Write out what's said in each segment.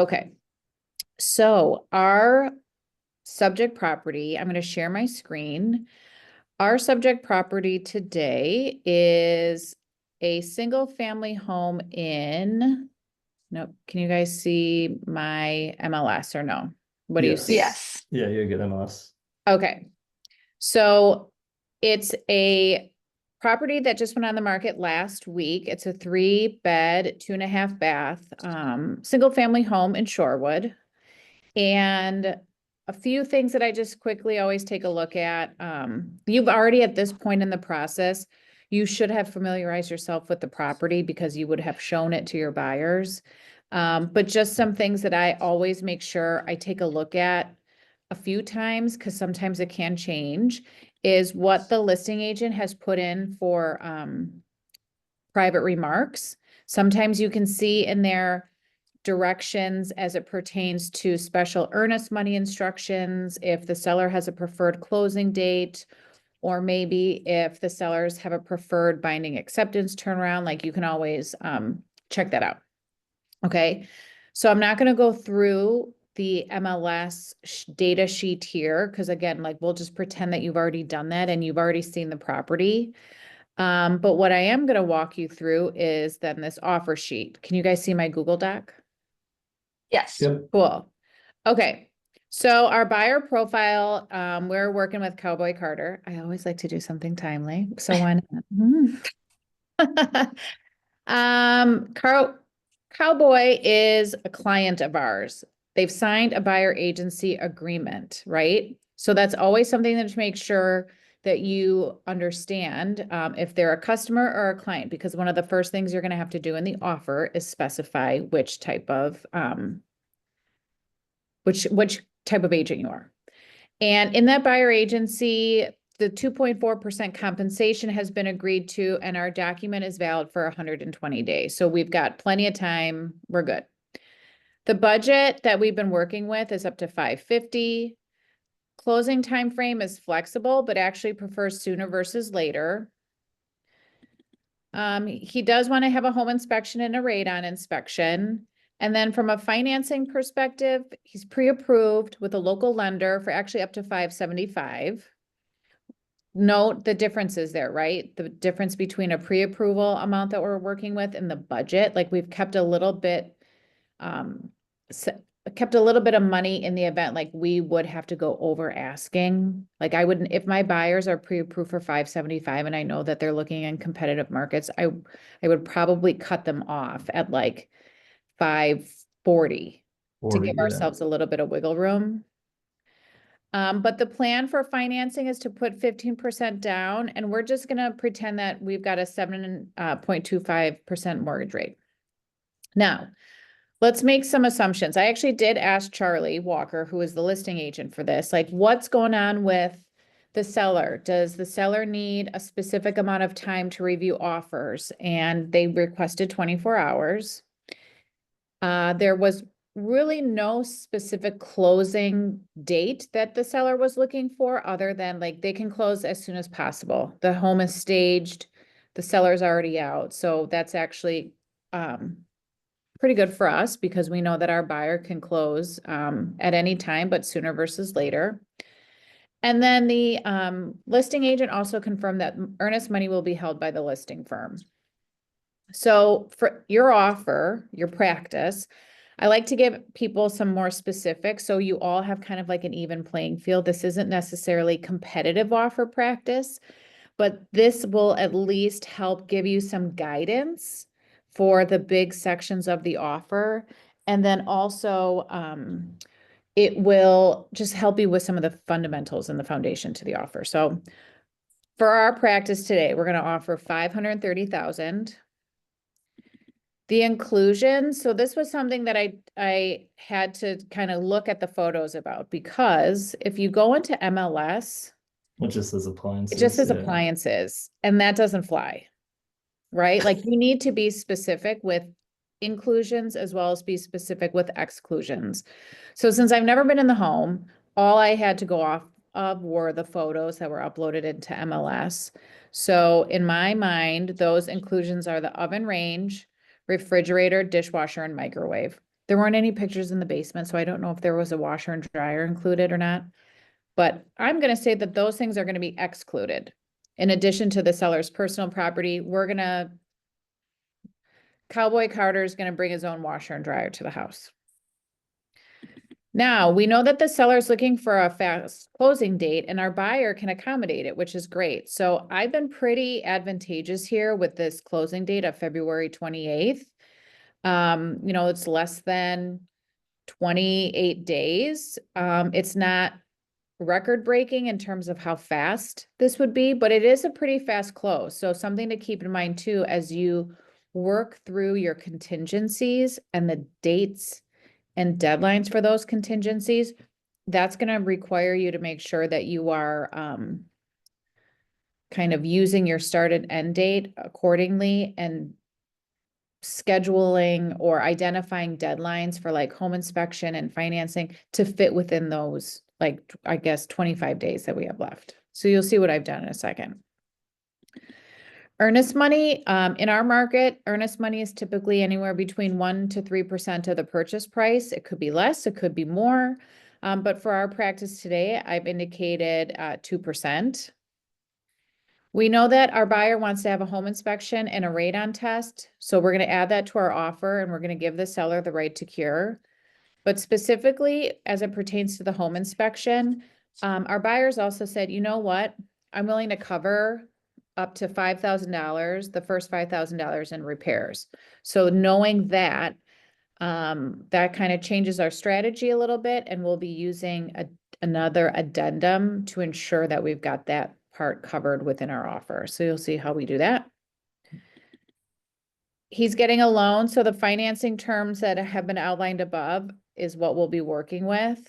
Okay. So our subject property, I'm going to share my screen. Our subject property today is a single family home in, no, can you guys see my MLS or no? What do you see? Yes. Yeah, you're good, MLS. Okay. So it's a property that just went on the market last week. It's a 3-bed, 2.5 bath, single family home in Shorewood. And a few things that I just quickly always take a look at. You've already at this point in the process, you should have familiarized yourself with the property because you would have shown it to your buyers. But just some things that I always make sure I take a look at a few times, because sometimes it can change, is what the listing agent has put in for private remarks. Sometimes you can see in there directions as it pertains to special earnest money instructions, if the seller has a preferred closing date, or maybe if the sellers have a preferred binding acceptance turnaround, like you can always check that out. Okay, so I'm not going to go through the MLS data sheet here because again, like we'll just pretend that you've already done that and you've already seen the property. But what I am going to walk you through is then this offer sheet. Can you guys see my Google Doc? Yes. Yep. Cool. Okay. So our buyer profile, we're working with Cowboy Carter. I always like to do something timely. So why not? Cowboy is a client of ours. They've signed a buyer agency agreement, right? So that's always something that to make sure that you understand if they're a customer or a client, because one of the first things you're going to have to do in the offer is specify which type of which type of agent you are. And in that buyer agency, the 2.4% compensation has been agreed to, and our document is valid for 120 days. So we've got plenty of time. We're good. The budget that we've been working with is up to 550. Closing time frame is flexible, but actually prefers sooner versus later. He does want to have a home inspection and a radon inspection. And then from a financing perspective, he's pre-approved with a local lender for actually up to 575. Note the differences there, right? The difference between a pre-approval amount that we're working with and the budget, like we've kept a little bit, kept a little bit of money in the event, like we would have to go over asking. Like I wouldn't, if my buyers are pre-approved for 575 and I know that they're looking in competitive markets, I would probably cut them off at like 540 to give ourselves a little bit of wiggle room. But the plan for financing is to put 15% down, and we're just gonna pretend that we've got a 7.25% mortgage rate. Now, let's make some assumptions. I actually did ask Charlie Walker, who is the listing agent for this, like what's going on with the seller? Does the seller need a specific amount of time to review offers? And they requested 24 hours. There was really no specific closing date that the seller was looking for other than like they can close as soon as possible. The home is staged, the seller's already out. So that's actually pretty good for us because we know that our buyer can close at any time, but sooner versus later. And then the listing agent also confirmed that earnest money will be held by the listing firm. So for your offer, your practice, I like to give people some more specifics so you all have kind of like an even playing field. This isn't necessarily competitive offer practice, but this will at least help give you some guidance for the big sections of the offer. And then also it will just help you with some of the fundamentals and the foundation to the offer. So for our practice today, we're going to offer 530,000. The inclusion, so this was something that I had to kind of look at the photos about, because if you go into MLS, It just says appliances. it just says yeah. appliances, and that doesn't fly, right? Like you need to be specific with inclusions as well as be specific with exclusions. So since I've never been in the home, all I had to go off of were the photos that were uploaded into MLS. So in my mind, those inclusions are the oven range, refrigerator, dishwasher, and microwave. There weren't any pictures in the basement, so I don't know if there was a washer and dryer included or not. But I'm gonna say that those things are gonna be excluded. In addition to the seller's personal property, Cowboy Carter's gonna bring his own washer and dryer to the house. Now, we know that the seller's looking for a fast closing date and our buyer can accommodate it, which is great. So I've been pretty advantageous here with this closing date of February 28th. It's less than 28 days. It's not record breaking in terms of how fast this would be, but it is a pretty fast close. So something to keep in mind too, as you work through your contingencies and the dates and deadlines for those contingencies, that's going to require you to make sure that you are kind of using your start and end date accordingly and scheduling or identifying deadlines for like home inspection and financing to fit within those, like, I guess, 25 days that we have left. So you'll see what I've done in a second. Earnest money, in our market, earnest money is typically anywhere between 1 to 3% of the purchase price. It could be less, it could be more. But for our practice today, I've indicated 2%. We know that our buyer wants to have a home inspection and a radon test. So we're going to add that to our offer and we're going to give the seller the right to cure. But specifically, as it pertains to the home inspection, our buyers also said, you know what? I'm willing to cover up to $5,000, the first $5,000 in repairs. So knowing that, that kind of changes our strategy a little bit, and we'll be using another addendum to ensure that we've got that part covered within our offer. So you'll see how we do that. He's getting a loan, so the financing terms that have been outlined above is what we'll be working with.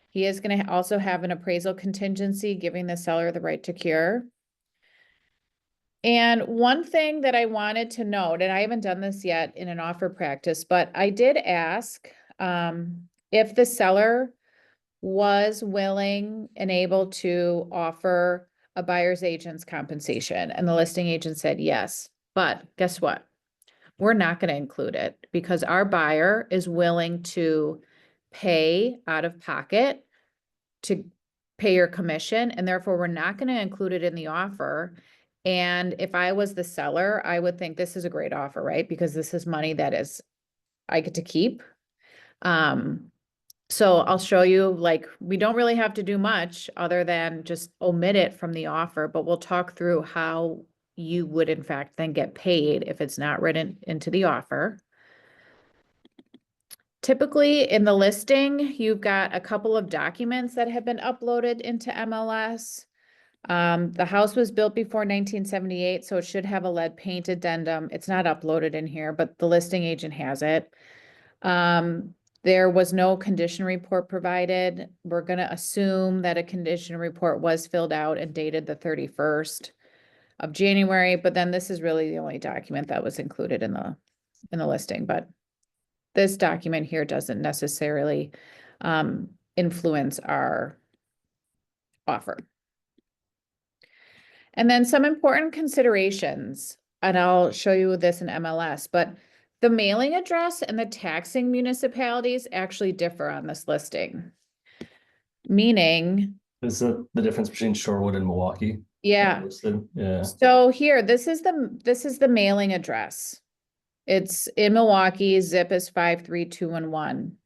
He is going to also have an appraisal contingency, giving the seller the right to cure. And one thing that I wanted to note, and I haven't done this yet in an offer practice, but I did ask if the seller was willing and able to offer a buyer's agent's compensation. And the listing agent said yes. But guess what? We're not going to include it because our buyer is willing to pay out of pocket to pay your commission, and therefore we're not going to include it in the offer. And if I was the seller, I would think this is a great offer, right? Because this is money that I get to keep. So I'll show you, like, we don't really have to do much other than just omit it from the offer, but we'll talk through how you would in fact then get paid if it's not written into the offer. Typically in the listing, you've got a couple of documents that have been uploaded into MLS. The house was built before 1978, so it should have a lead paint addendum. It's not uploaded in here, but the listing agent has it. There was no condition report provided. We're going to assume that a condition report was filled out and dated the 31st of January, but then this is really the only document that was included in the listing. But this document here doesn't necessarily influence our offer. And then some important considerations, and I'll show you this in MLS, but the mailing address and the taxing municipalities actually differ on this listing. Meaning, Is that the difference between Shorewood and Milwaukee? yeah. Listed? Yeah. So here, this is the mailing address. It's in Milwaukee, zip is 53211.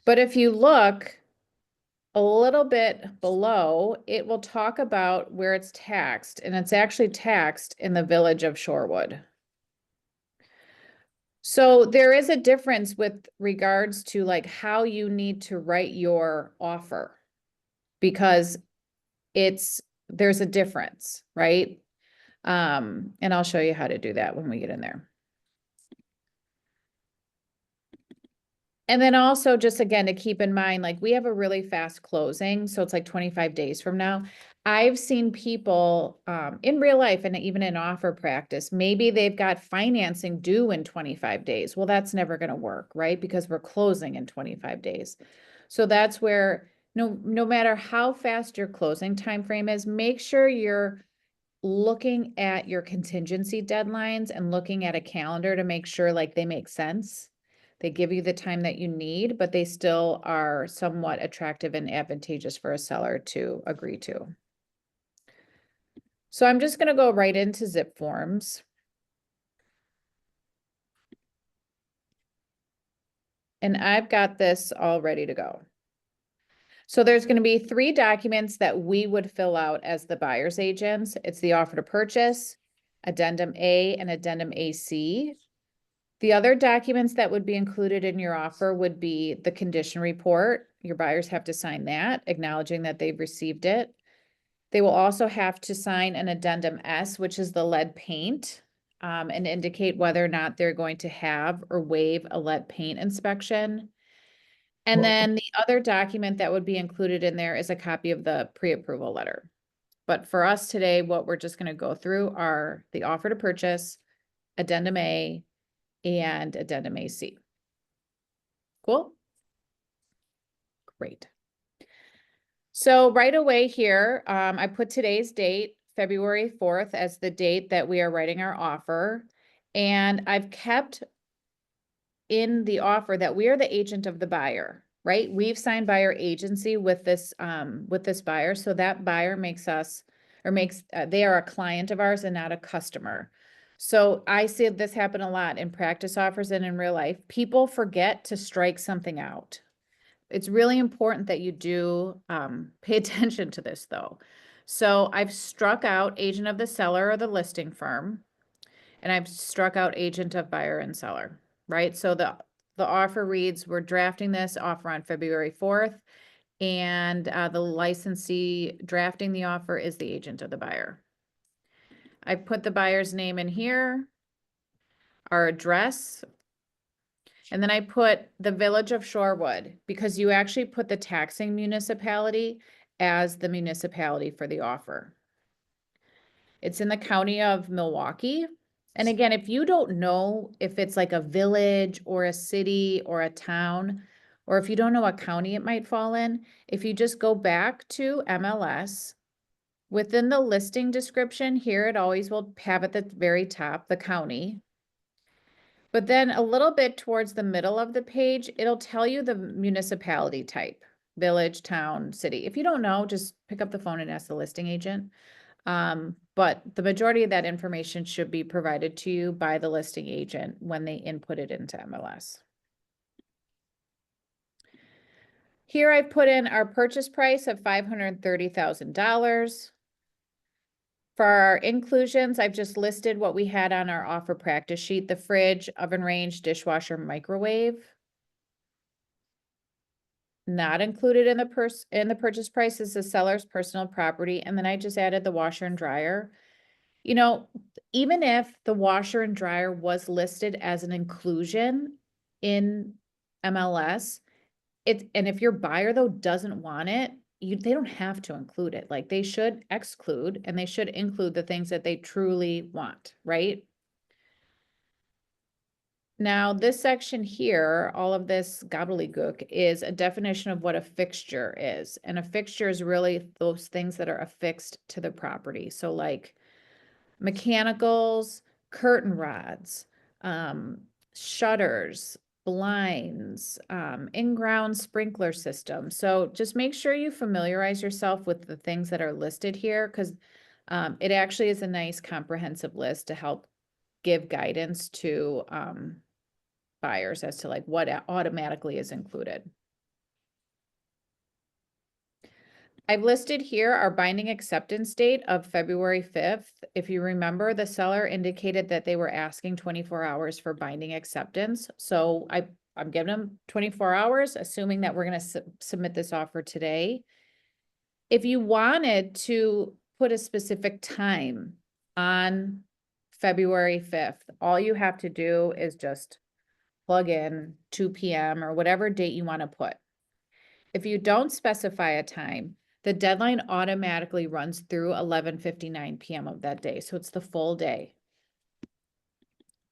But if you look a little bit below, it will talk about where it's taxed, and it's actually taxed in the village of Shorewood. So there is a difference with regards to like how you need to write your offer, because there's a difference, right? And I'll show you how to do that when we get in there. And then also just again, to keep in mind, like we have a really fast closing. So it's like 25 days from now. I've seen people in real life and even in offer practice, maybe they've got financing due in 25 days. Well, that's never going to work, right? Because we're closing in 25 days. So that's where no matter how fast your closing time frame is, make sure you're looking at your contingency deadlines and looking at a calendar to make sure like they make sense. They give you the time that you need, but they still are somewhat attractive and advantageous for a seller to agree to. So I'm just going to go right into zip forms. And I've got this all ready to go. So there's going to be 3 documents that we would fill out as the buyer's agents. It's the offer to purchase, addendum A and addendum AC. The other documents that would be included in your offer would be the condition report. Your buyers have to sign that, acknowledging that they've received it. They will also have to sign an addendum S, which is the lead paint, and indicate whether or not they're going to have or waive a lead paint inspection. And Well- then the other document that would be included in there is a copy of the pre-approval letter. But for us today, what we're just going to go through are the offer to purchase, addendum A, and addendum AC. Cool? Great. So right away here, I put today's date, February 4th, as the date that we are writing our offer. And I've kept in the offer that we are the agent of the buyer, right? We've signed buyer agency with this buyer. So that buyer makes us, or makes, they are a client of ours and not a customer. So I see this happen a lot in practice offers and in real life. People forget to strike something out. It's really important that you do pay attention to this though. So I've struck out agent of the seller or the listing firm, and I've struck out agent of buyer and seller, right? So the offer reads, we're drafting this offer on February 4th, and the licensee drafting the offer is the agent of the buyer. I put the buyer's name in here, our address, and then I put the village of Shorewood because you actually put the taxing municipality as the municipality for the offer. It's in the county of Milwaukee. And again, if you don't know if it's like a village or a city or a town, or if you don't know what county it might fall in, if you just go back to MLS, within the listing description here, it always will have at the very top, the county. But then a little bit towards the middle of the page, it'll tell you the municipality type, village, town, city. If you don't know, just pick up the phone and ask the listing agent. But the majority of that information should be provided to you by the listing agent when they input it into MLS. Here I've put in our purchase price of $530,000. For our inclusions, I've just listed what we had on our offer practice sheet: the fridge, oven range, dishwasher, microwave. Not included in the purchase price is the seller's personal property, and then I just added the washer and dryer. You know, even if the washer and dryer was listed as an inclusion in MLS, and if your buyer though doesn't want it, they don't have to include it. Like, they should exclude, and they should include the things that they truly want, right? Now, this section here, all of this gobbledygook, is a definition of what a fixture is. And a fixture is really those things that are affixed to the property. So like mechanicals, curtain rods, shutters, blinds, in-ground sprinkler system. So just make sure you familiarize yourself with the things that are listed here, because it actually is a nice comprehensive list to help give guidance to buyers as to like what automatically is included. I've listed here our binding acceptance date of February 5th. If you remember, the seller indicated that they were asking 24 hours for binding acceptance. So I'm giving them 24 hours, assuming that we're going to submit this offer today. If you wanted to put a specific time on February 5th, all you have to do is just plug in 2 p.m. or whatever date you want to put. If you don't specify a time, the deadline automatically runs through 11:59 p.m. of that day. So it's the full day.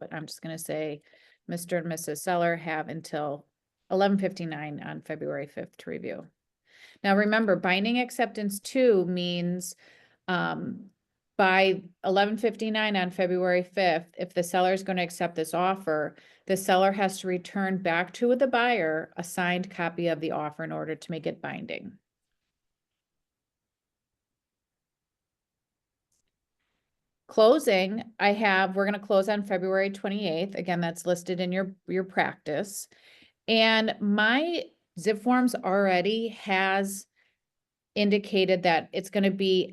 But I'm just going to say Mr. and Mrs. Seller have until 11:59 on February 5th to review. Now remember, binding acceptance too means by 11:59 on February 5th, if the seller is going to accept this offer, the seller has to return back to the buyer a signed copy of the offer in order to make it binding. Closing, we're gonna close on February 28th. Again, that's listed in your practice. And my zip forms already has indicated that it's gonna be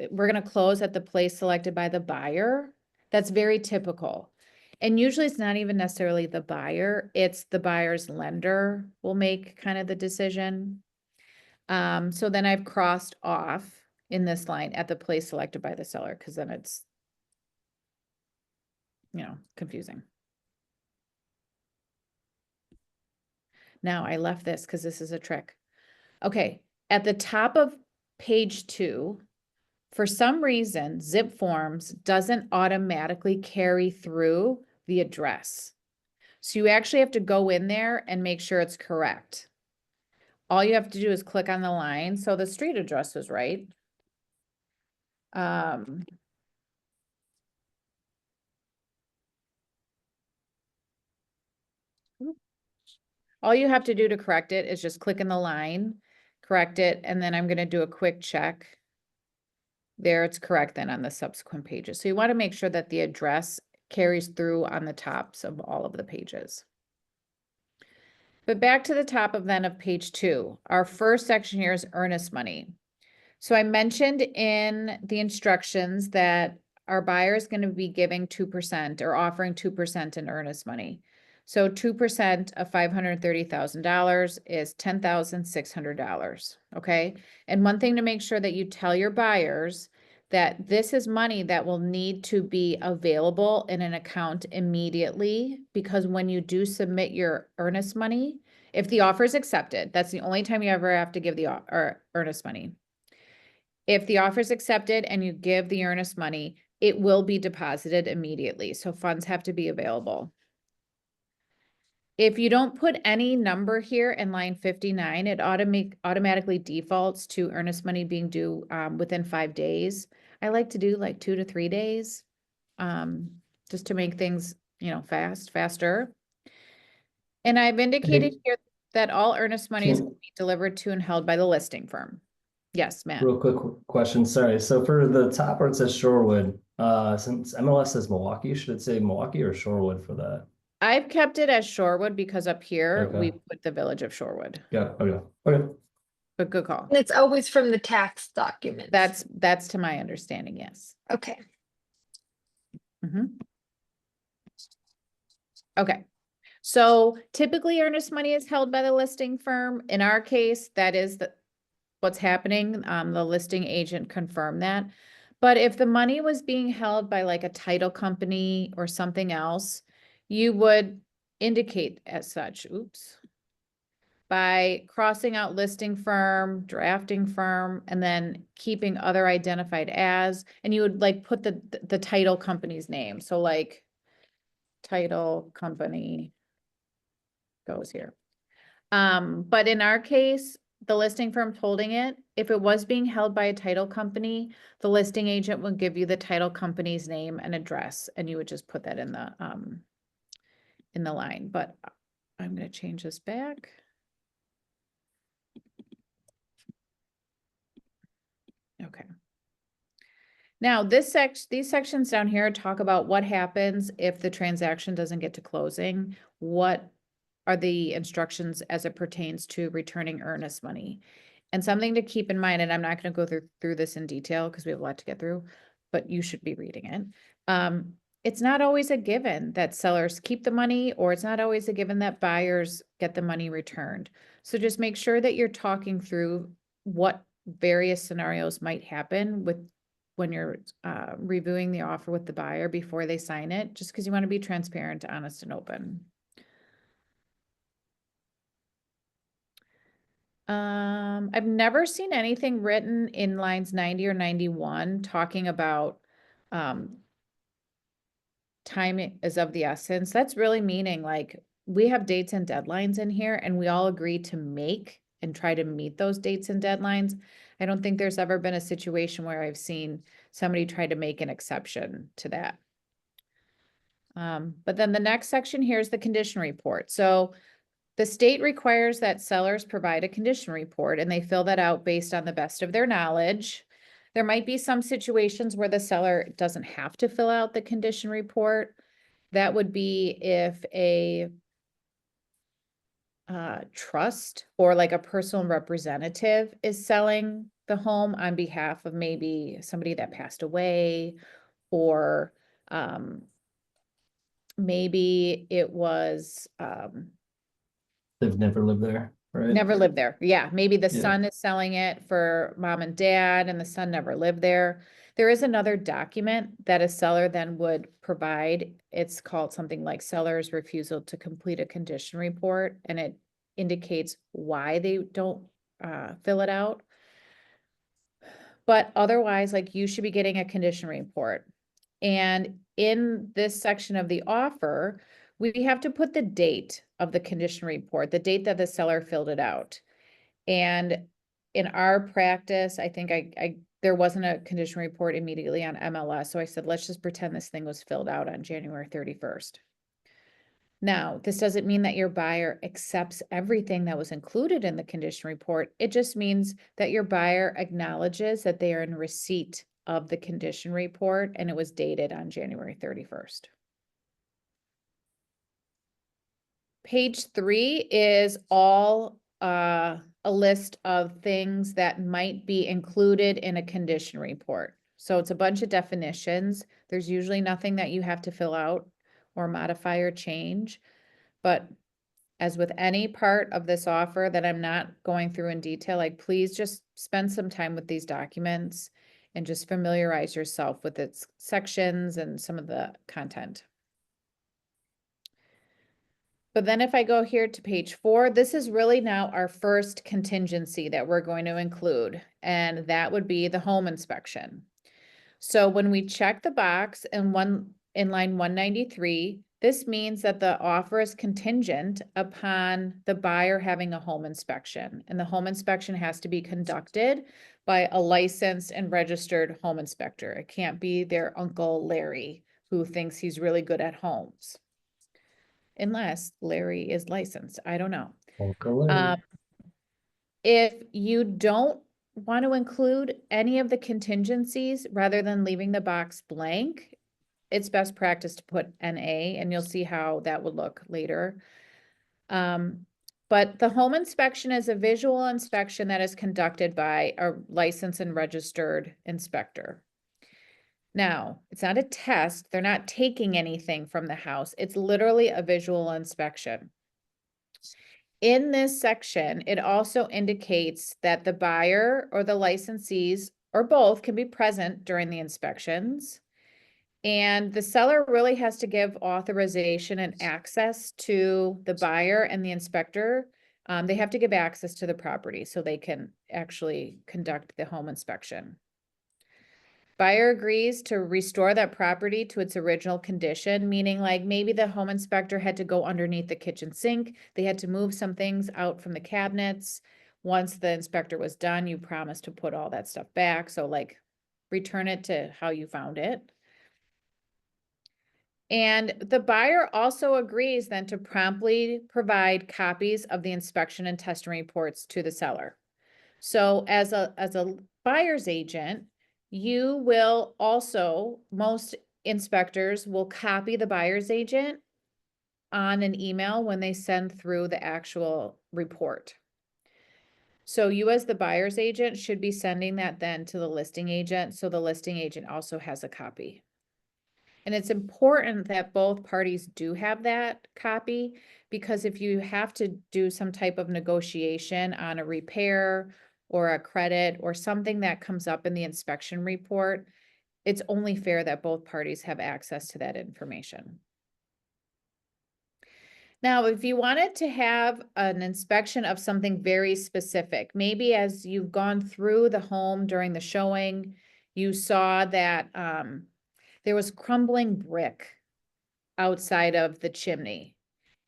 we're gonna close at the place selected by the buyer. That's very typical. And usually it's not even necessarily the buyer, it's the buyer's lender will make kind of the decision. So then I've crossed off in this line at the place selected by the seller, because then it's, confusing. Now I left this because this is a trick. Okay, at the top of page 2, for some reason, zip forms doesn't automatically carry through the address. So you actually have to go in there and make sure it's correct. All you have to do is click on the line. So the street address was right. All you have to do to correct it is just click in the line, correct it, and then I'm going to do a quick check. There, it's correct then on the subsequent pages. So you want to make sure that the address carries through on the tops of all of the pages. But back to the top of page 2, our first section here is earnest money. So I mentioned in the instructions that our buyer is going to be giving 2% or offering 2% in earnest money. So 2% of $530,000 is $10,600. Okay. And one thing to make sure that you tell your buyers that this is money that will need to be available in an account immediately, because when you do submit your earnest money, if the offer is accepted, that's the only time you ever have to give the earnest money. If the offer is accepted and you give the earnest money, it will be deposited immediately. So funds have to be available. If you don't put any number here in line 59, it automatically defaults to earnest money being due within 5 days. I like to do like 2 to 3 days, just to make things, faster. And I've indicated here that all earnest money is going to be delivered to and held by the listing firm. Yes, Matt. Real quick question, sorry. So for the top where it says Shorewood, since MLS says Milwaukee, should it say Milwaukee or Shorewood for that? I've kept it as Shorewood because up here Okay. we put the village of Shorewood. Yeah, okay. But good call. And it's always from the tax documents. That's to my understanding, yes. Okay. Okay. So typically earnest money is held by the listing firm. In our case, that is what's happening. The listing agent confirmed that. But if the money was being held by like a title company or something else, you would indicate as such. Oops. By crossing out listing firm, drafting firm, and then keeping other identified as, and you would like put the title company's name. So like title company goes here. But in our case, the listing firm's holding it. If it was being held by a title company, the listing agent will give you the title company's name and address, and you would just put that in the line. But I'm going to change this back. Okay. Now these sections down here talk about what happens if the transaction doesn't get to closing. What are the instructions as it pertains to returning earnest money? And something to keep in mind, and I'm not going to go through this in detail because we have a lot to get through, but you should be reading it. It's not always a given that sellers keep the money, or it's not always a given that buyers get the money returned. So just make sure that you're talking through what various scenarios might happen when you're reviewing the offer with the buyer before they sign it, just because you want to be transparent, honest, and open. I've never seen anything written in lines 90 or 91 talking about time is of the essence. That's really meaning like we have dates and deadlines in here, and we all agree to make and try to meet those dates and deadlines. I don't think there's ever been a situation where I've seen somebody try to make an exception to that. But then the next section here is the condition report. So the state requires that sellers provide a condition report and they fill that out based on the best of their knowledge. There might be some situations where the seller doesn't have to fill out the condition report. That would be if a trust or like a personal representative is selling the home on behalf of maybe somebody that passed away, or maybe it was They've never lived there, right? never lived there. Yeah, maybe the Yeah. son is selling it for mom and dad and the son never lived there. There is another document that a seller then would provide. It's called something like seller's refusal to complete a condition report, and it indicates why they don't fill it out. But otherwise, like, you should be getting a condition report. And in this section of the offer, we have to put the date of the condition report, the date that the seller filled it out. And in our practice, I think there wasn't a condition report immediately on MLS. So I said, let's just pretend this thing was filled out on January 31st. Now, this doesn't mean that your buyer accepts everything that was included in the condition report. It just means that your buyer acknowledges that they are in receipt of the condition report and it was dated on January 31st. Page 3 is all a list of things that might be included in a condition report. So it's a bunch of definitions. There's usually nothing that you have to fill out or modify or change. But as with any part of this offer that I'm not going through in detail, like, please just spend some time with these documents and just familiarize yourself with its sections and some of the content. But then if I go here to page 4, this is really now our first contingency that we're going to include, and that would be the home inspection. So when we check the box in line 193, this means that the offer is contingent upon the buyer having a home inspection, and the home inspection has to be conducted by a licensed and registered home inspector. It can't be their Uncle Larry who thinks he's really good at homes. Unless Larry is licensed, I don't know. Okay. If you don't want to include any of the contingencies, rather than leaving the box blank, it's best practice to put NA, and you'll see how that would look later. But the home inspection is a visual inspection that is conducted by a licensed and registered inspector. Now, it's not a test. They're not taking anything from the house. It's literally a visual inspection. In this section, it also indicates that the buyer or the licensees or both can be present during the inspections. And the seller really has to give authorization and access to the buyer and the inspector. They have to give access to the property so they can actually conduct the home inspection. Buyer agrees to restore that property to its original condition, meaning like maybe the home inspector had to go underneath the kitchen sink. They had to move some things out from the cabinets. Once the inspector was done, you promised to put all that stuff back. So like, return it to how you found it. And the buyer also agrees then to promptly provide copies of the inspection and testing reports to the seller. So as a buyer's agent, you will also, most inspectors will copy the buyer's agent on an email when they send through the actual report. So you as the buyer's agent should be sending that then to the listing agent, so the listing agent also has a copy. And it's important that both parties do have that copy, because if you have to do some type of negotiation on a repair or a credit or something that comes up in the inspection report, it's only fair that both parties have access to that information. Now, if you wanted to have an inspection of something very specific, maybe as you've gone through the home during the showing, you saw that there was crumbling brick outside of the chimney.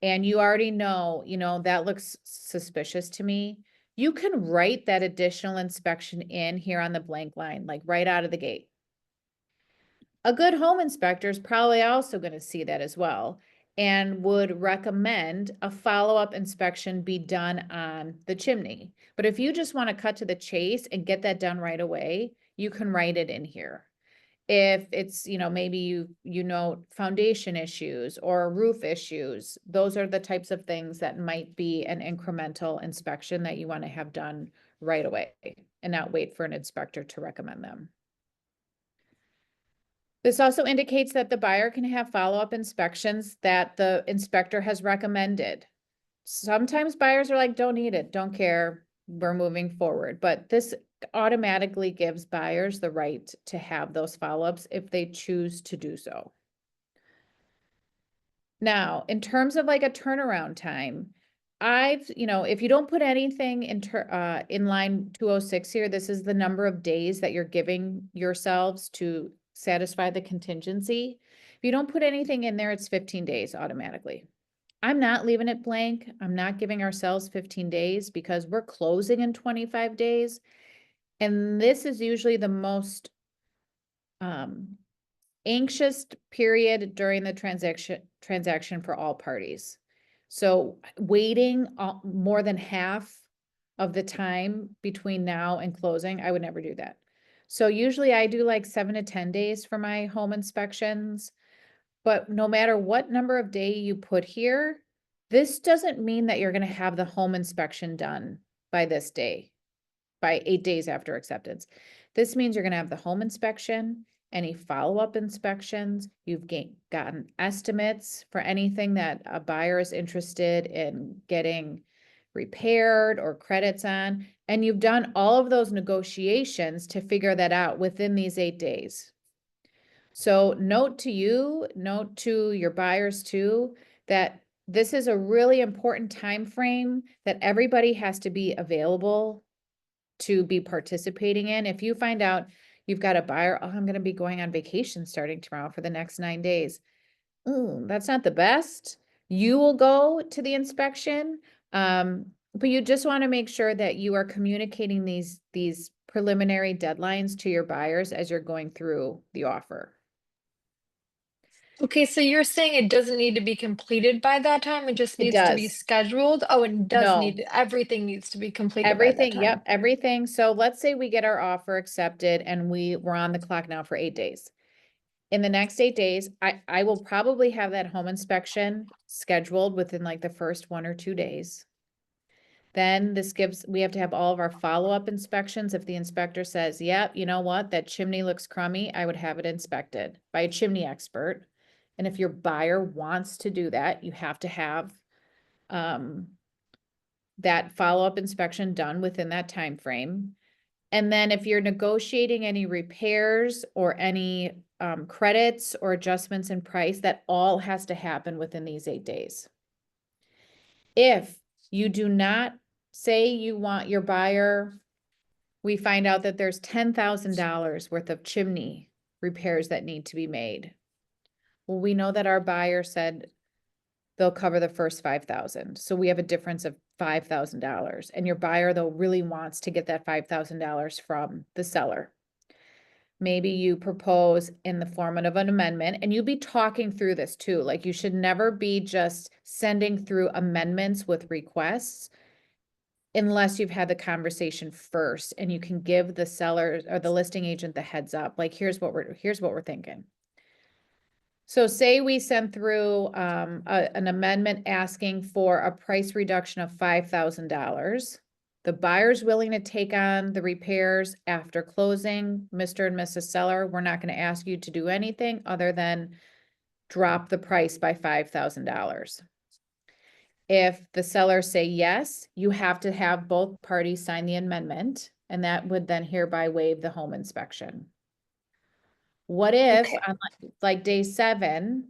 And you already know, that looks suspicious to me. you can write that additional inspection in here on the blank line, like right out of the gate. A good home inspector is probably also going to see that as well and would recommend a follow-up inspection be done on the chimney. But if you just want to cut to the chase and get that done right away, you can write it in here. If it's, maybe you know, foundation issues or roof issues, those are the types of things that might be an incremental inspection that you want to have done right away and not wait for an inspector to recommend them. This also indicates that the buyer can have follow-up inspections that the inspector has recommended. Sometimes buyers are like, don't need it, don't care, we're moving forward. But this automatically gives buyers the right to have those follow-ups if they choose to do so. Now, in terms of like a turnaround time, if you don't put anything in line 206 here, this is the number of days that you're giving yourselves to satisfy the contingency. If you don't put anything in there, it's 15 days automatically. I'm not leaving it blank. I'm not giving ourselves 15 days because we're closing in 25 days. And this is usually the most anxious period during the transaction for all parties. So waiting more than half of the time between now and closing, I would never do that. So usually I do like 7 to 10 days for my home inspections, but no matter what number of day you put here, this doesn't mean that you're going to have the home inspection done by this day, by 8 days after acceptance. This means you're going to have the home inspection, any follow-up inspections, you've gotten estimates for anything that a buyer is interested in getting repaired or credits on, and you've done all of those negotiations to figure that out within these 8 days. So note to your buyers too, that this is a really important time frame that everybody has to be available to be participating in. If you find out you've got a buyer, oh, I'm going to be going on vacation starting tomorrow for the next 9 days. Ooh, that's not the best. You will go to the inspection, but you just want to make sure that you are communicating these preliminary deadlines to your buyers as you're going through the offer. Okay, so you're saying it doesn't need to be completed by that time, it just It needs to be does. scheduled? Oh, it does No. everything needs to be completed by that Everything, time. yep, everything. So let's say we get our offer accepted and we're on the clock now for 8 days. In the next 8 days, I will probably have that home inspection scheduled within like the first 1 or 2 days. Then we have to have all of our follow-up inspections. If the inspector says, yep, you know what, that chimney looks crummy, I would have it inspected by a chimney expert. And if your buyer wants to do that, you have to have that follow-up inspection done within that time frame. And then if you're negotiating any repairs or any credits or adjustments in price, that all has to happen within these 8 days. If you do not say you want your buyer, we find out that there's $10,000 worth of chimney repairs that need to be made. Well, we know that our buyer said they'll cover the first 5,000. So we have a difference of $5,000. And your buyer, though, really wants to get that $5,000 from the seller. Maybe you propose in the form of an amendment, and you'll be talking through this too. Like, you should never be just sending through amendments with requests unless you've had the conversation first and you can give the seller or the listing agent the heads up. Like, here's what we're thinking. So say we send through an amendment asking for a price reduction of $5,000. The buyer's willing to take on the repairs after closing. Mr. and Mrs. Seller, we're not going to ask you to do anything other than drop the price by $5,000. If the sellers say yes, you have to have both parties sign the amendment, and that would then hereby waive the home inspection. What if Okay. on like day 7,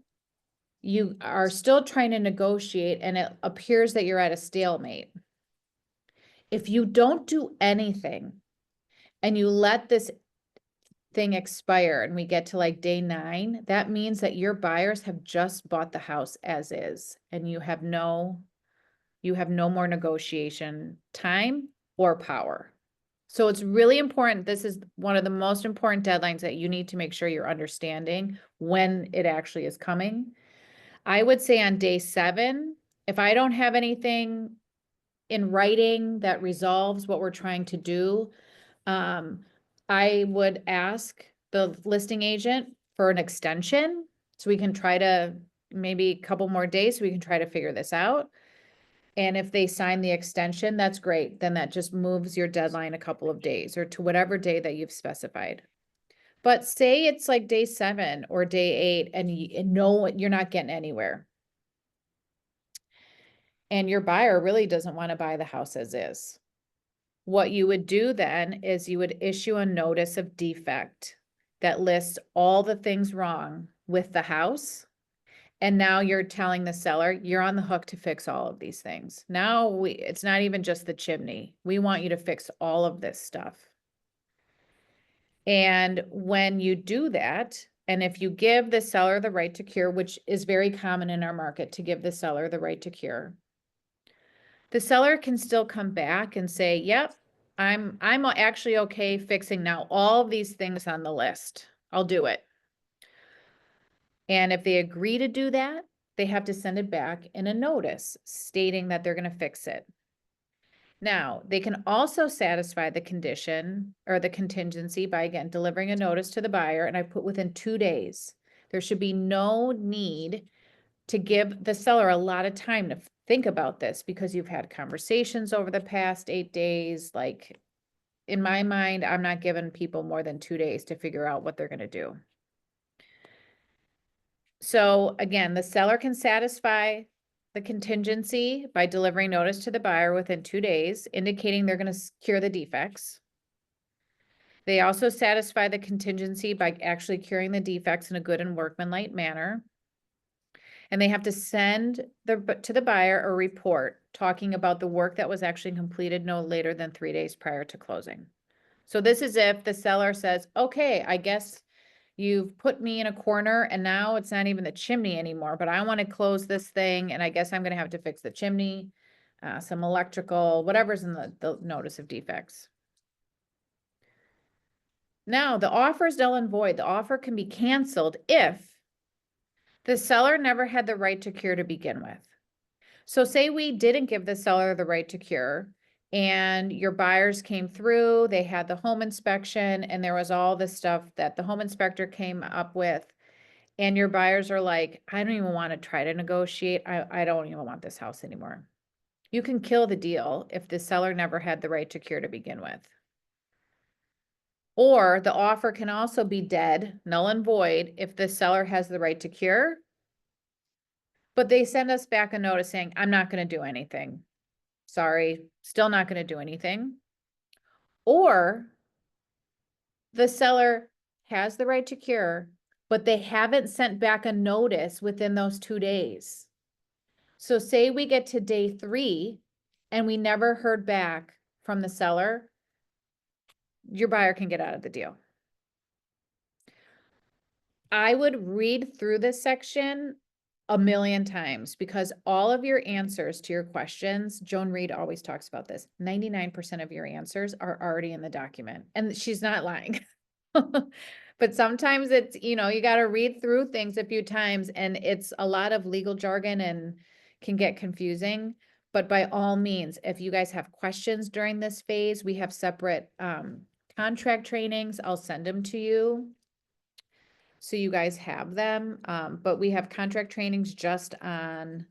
you are still trying to negotiate and it appears that you're at a stalemate? If you don't do anything and you let this thing expire and we get to like day 9, that means that your buyers have just bought the house as is and you have no more negotiation time or power. So it's really important. This is one of the most important deadlines that you need to make sure you're understanding when it actually is coming. I would say on day 7, if I don't have anything in writing that resolves what we're trying to do, I would ask the listing agent for an extension so we can try to maybe a couple more days so we can try to figure this out. And if they sign the extension, that's great. Then that just moves your deadline a couple of days or to whatever day that you've specified. But say it's like day 7 or day 8 and no, you're not getting anywhere. And your buyer really doesn't want to buy the house as is. What you would do then is you would issue a notice of defect that lists all the things wrong with the house. And now you're telling the seller, you're on the hook to fix all of these things. Now it's not even just the chimney. We want you to fix all of this stuff. And when you do that, and if you give the seller the right to cure, which is very common in our market to give the seller the right to cure, the seller can still come back and say, yep, I'm actually okay fixing now all these things on the list. I'll do it. And if they agree to do that, they have to send it back in a notice stating that they're going to fix it. Now, they can also satisfy the condition or the contingency by, again, delivering a notice to the buyer, and I put within 2 days. There should be no need to give the seller a lot of time to think about this because you've had conversations over the past 8 days. Like, in my mind, I'm not giving people more than 2 days to figure out what they're going to do. So again, the seller can satisfy the contingency by delivering notice to the buyer within 2 days, indicating they're going to cure the defects. They also satisfy the contingency by actually curing the defects in a good and workmanlike manner. And they have to send to the buyer a report talking about the work that was actually completed no later than 3 days prior to closing. So this is if the seller says, okay, I guess you've put me in a corner and now it's not even the chimney anymore, but I want to close this thing and I guess I'm going to have to fix the chimney, some electrical, whatever's in the notice of defects. Now, the offer is null and void. The offer can be canceled if the seller never had the right to cure to begin with. So say we didn't give the seller the right to cure and your buyers came through, they had the home inspection and there was all this stuff that the home inspector came up with. And your buyers are like, I don't even want to try to negotiate. I don't even want this house anymore. You can kill the deal if the seller never had the right to cure to begin with. Or the offer can also be dead, null and void, if the seller has the right to cure, but they send us back a notice saying, I'm not going to do anything. Sorry, still not going to do anything. Or the seller has the right to cure, but they haven't sent back a notice within those 2 days. So say we get to day 3 and we never heard back from the seller, your buyer can get out of the deal. I would read through this section a million times because all of your answers to your questions, Joan Reed always talks about this, 99% of your answers are already in the document, and she's not lying. But sometimes it's, you got to read through things a few times and it's a lot of legal jargon and can get confusing. But by all means, if you guys have questions during this phase, we have separate contract trainings. I'll send them to you so you guys have them. But we have contract trainings just on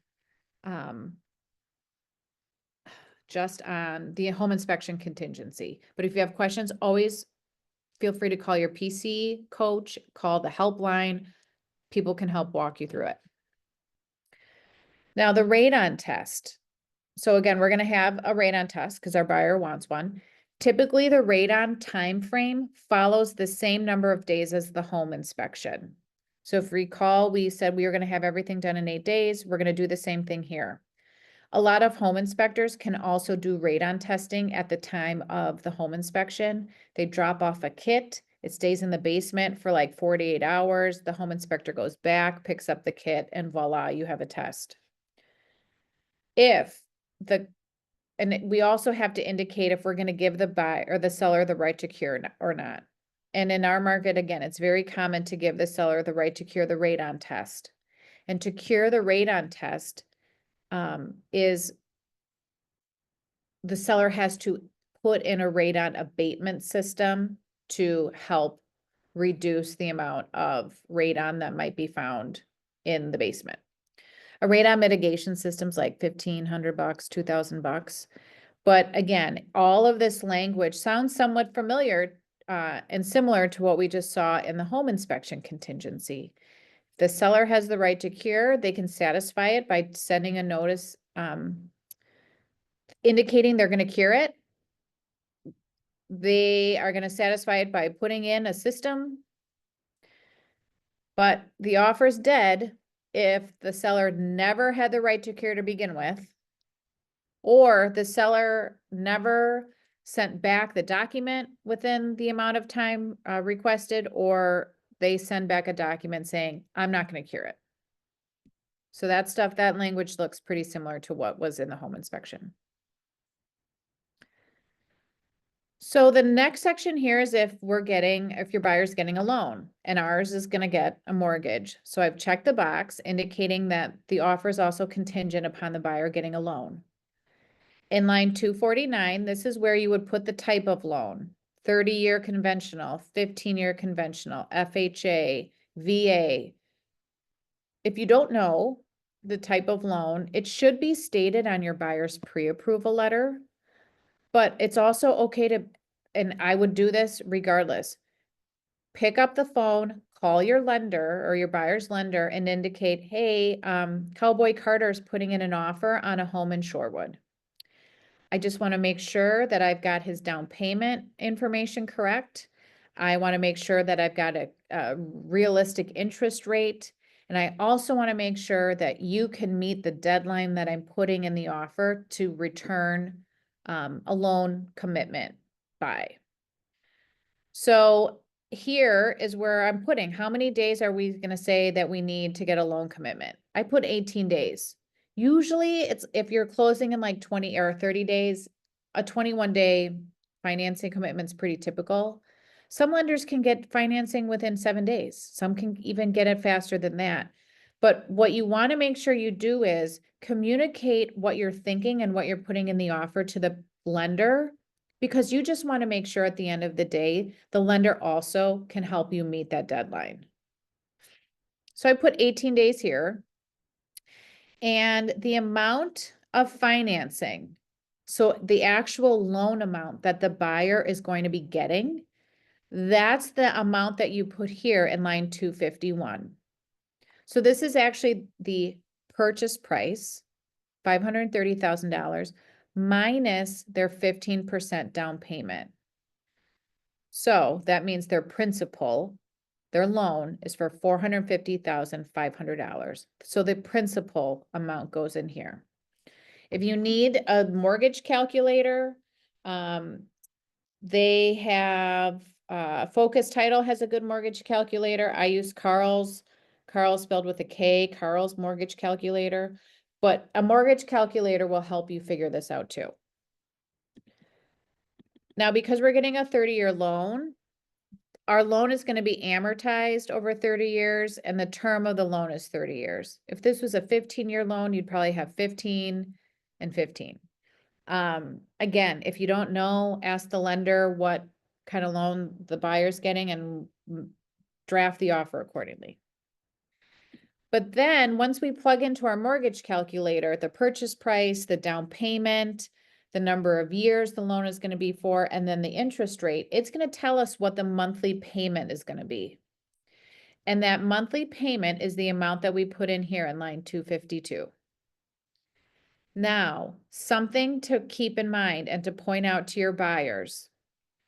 the home inspection contingency. But if you have questions, always feel free to call your PC coach, call the helpline. People can help walk you through it. Now, the radon test. So again, we're going to have a radon test because our buyer wants one. Typically, the radon time frame follows the same number of days as the home inspection. So if you recall, we said we were going to have everything done in 8 days. We're going to do the same thing here. A lot of home inspectors can also do radon testing at the time of the home inspection. They drop off a kit. It stays in the basement for like 48 hours. The home inspector goes back, picks up the kit, and voila, you have a test. If the we also have to indicate if we're gonna give the buyer or the seller the right to cure or not. And in our market, again, it's very common to give the seller the right to cure the radon test. And to cure the radon test, is the seller has to put in a radon abatement system to help reduce the amount of radon that might be found in the basement. A radon mitigation system's like $1,500, $2,000. But again, all of this language sounds somewhat familiar and similar to what we just saw in the home inspection contingency. The seller has the right to cure. They can satisfy it by sending a notice indicating they're going to cure it. They are going to satisfy it by putting in a system. But the offer's dead if the seller never had the right to cure to begin with, or the seller never sent back the document within the amount of time requested, or they send back a document saying, I'm not going to cure it. So that language looks pretty similar to what was in the home inspection. So the next section here is if your buyer's getting a loan, and ours is gonna get a mortgage. So I've checked the box indicating that the offer is also contingent upon the buyer getting a loan. In line 249, this is where you would put the type of loan: 30-year conventional, 15-year conventional, FHA, VA. If you don't know the type of loan, it should be stated on your buyer's pre-approval letter. But it's also okay to, and I would do this regardless, pick up the phone, call your lender or your buyer's lender and indicate, hey, Cowboy Carter's putting in an offer on a home in Shorewood. I just want to make sure that I've got his down payment information correct. I want to make sure that I've got a realistic interest rate. And I also want to make sure that you can meet the deadline that I'm putting in the offer to return a loan commitment by. So here is where I'm putting, how many days are we going to say that we need to get a loan commitment? I put 18 days. Usually it's, if you're closing in like 20 or 30 days, a 21-day financing commitment is pretty typical. Some lenders can get financing within 7 days. Some can even get it faster than that. But what you want to make sure you do is communicate what you're thinking and what you're putting in the offer to the lender, because you just want to make sure at the end of the day, the lender also can help you meet that deadline. So I put 18 days here. And the amount of financing, so the actual loan amount that the buyer is going to be getting, that's the amount that you put here in line 251. So this is actually the purchase price, $530,000, minus their 15% down payment. So that means their principal, their loan is for $450,500. So the principal amount goes in here. If you need a mortgage calculator, they have, Focus Title has a good mortgage calculator. I use Carl's spelled with a K, Carl's mortgage calculator. But a mortgage calculator will help you figure this out too. Now, because we're getting a 30-year loan, our loan is going to be amortized over 30 years and the term of the loan is 30 years. If this was a 15-year loan, you'd probably have 15 and 15. Again, if you don't know, ask the lender what kind of loan the buyer's getting and draft the offer accordingly. But then once we plug into our mortgage calculator, the purchase price, the down payment, the number of years the loan is going to be for, and then the interest rate, it's going to tell us what the monthly payment is going to be. And that monthly payment is the amount that we put in here in line 252. Now, something to keep in mind and to point out to your buyers,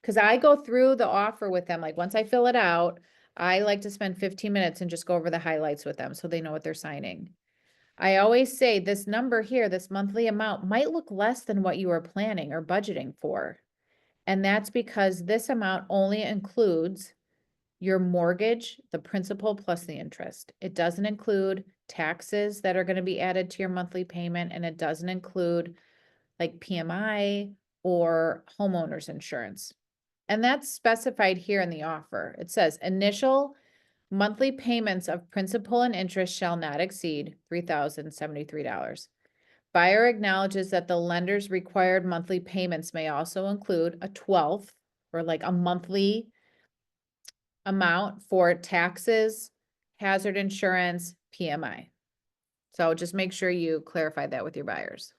because I go through the offer with them, like once I fill it out, I like to spend 15 minutes and just go over the highlights with them so they know what they're signing. I always say this number here, this monthly amount might look less than what you are planning or budgeting for. And that's because this amount only includes your mortgage, the principal plus the interest. It doesn't include taxes that are going to be added to your monthly payment, and it doesn't include like PMI or homeowners insurance. And that's specified here in the offer. It says initial monthly payments of principal and interest shall not exceed $3,073. Buyer acknowledges that the lender's required monthly payments may also include a 12th or like a monthly amount for taxes, hazard insurance, PMI. So just make sure you clarify that with your buyers.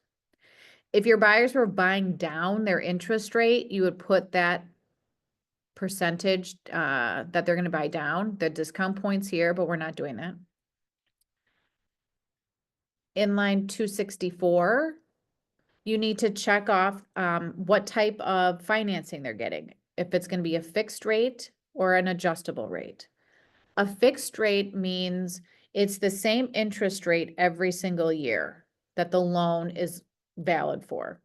If your buyers were buying down their interest rate, you would put that percentage that they're going to buy down, the discount points here, but we're not doing that. In line 264, you need to check off what type of financing they're getting. If it's going to be a fixed rate or an adjustable rate. A fixed rate means it's the same interest rate every single year that the loan is valid for.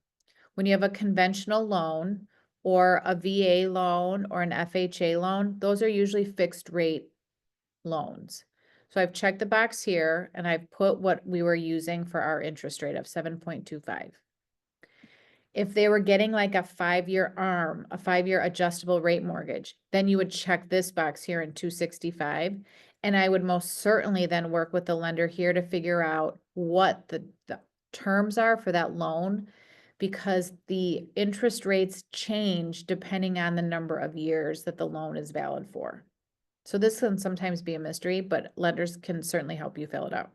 When you have a conventional loan or a VA loan or an FHA loan, those are usually fixed rate loans. So I've checked the box here and I've put what we were using for our interest rate of 7.25. If they were getting like a 5-year ARM, a 5-year adjustable rate mortgage, then you would check this box here in 265. And I would most certainly then work with the lender here to figure out what the terms are for that loan, because the interest rates change depending on the number of years that the loan is valid for. So this can sometimes be a mystery, but lenders can certainly help you fill it out.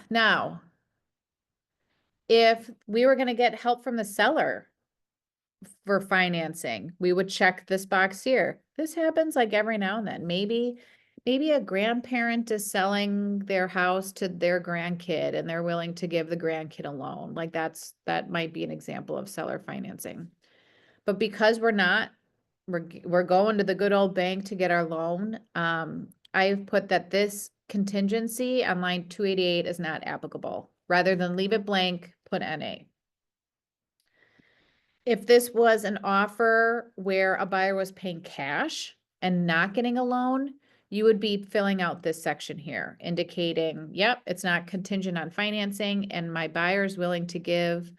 Now, if we were going to get help from the seller for financing, we would check this box here. This happens like every now and then. Maybe a grandparent is selling their house to their grandkid and they're willing to give the grandkid a loan. Like that might be an example of seller financing. But because we're not, we're going to the good old bank to get our loan. I've put that this contingency on line 288 is not applicable. Rather than leave it blank, put NA. If this was an offer where a buyer was paying cash and not getting a loan, you would be filling out this section here, indicating, yep, it's not contingent on financing and my buyer is willing to give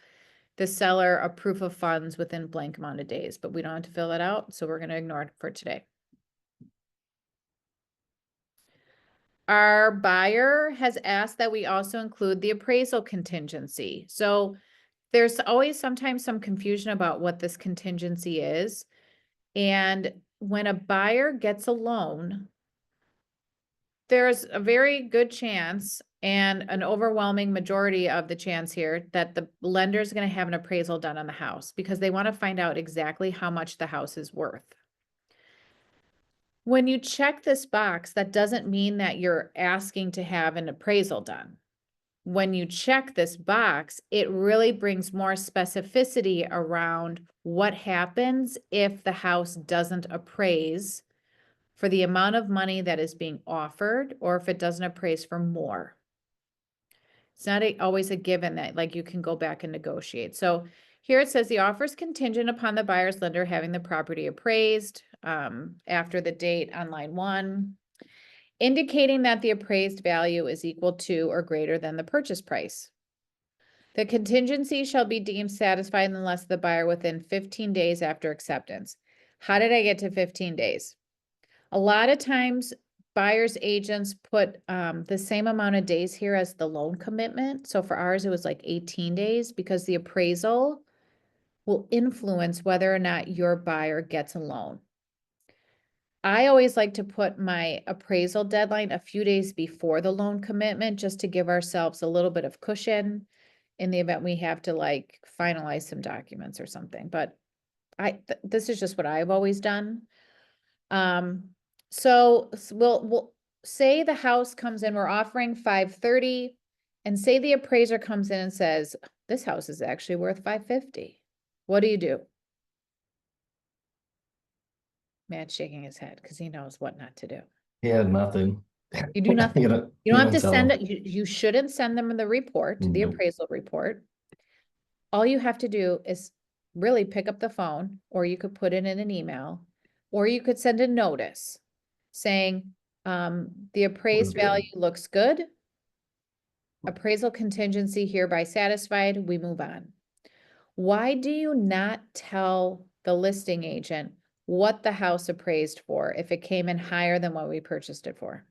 the seller a proof of funds within blank amount of days, but we don't have to fill that out, so we're going to ignore it for today. Our buyer has asked that we also include the appraisal contingency. So there's always sometimes some confusion about what this contingency is. And when a buyer gets a loan, there's a very good chance and an overwhelming majority of the chance here that the lender is going to have an appraisal done on the house because they want to find out exactly how much the house is worth. When you check this box, that doesn't mean that you're asking to have an appraisal done. When you check this box, it really brings more specificity around what happens if the house doesn't appraise for the amount of money that is being offered, or if it doesn't appraise for more. It's not always a given that like you can go back and negotiate. So here it says the offer is contingent upon the buyer's lender having the property appraised after the date on line 1, indicating that the appraised value is equal to or greater than the purchase price. The contingency shall be deemed satisfied unless the buyer within 15 days after acceptance. How did I get to 15 days? A lot of times buyer's agents put the same amount of days here as the loan commitment. So for ours, it was like 18 days because the appraisal will influence whether or not your buyer gets a loan. I always like to put my appraisal deadline a few days before the loan commitment, just to give ourselves a little bit of cushion in the event we have to like finalize some documents or something. But this is just what I've always done. So we'll say the house comes in, we're offering 530, and say the appraiser comes in and says, this house is actually worth 550. What do? Matt's shaking his head because he knows what not to do. He had nothing. You do nothing. You don't, You don't have to tell send him. it. You shouldn't send them the report, the Nope. appraisal report. All you have to do is really pick up the phone, or you could put it in an email, or you could send a notice saying, the appraised good. value looks good. appraisal contingency hereby satisfied, we move on. Why do you not tell the listing agent what the house appraised for if it came in higher than what we purchased it for?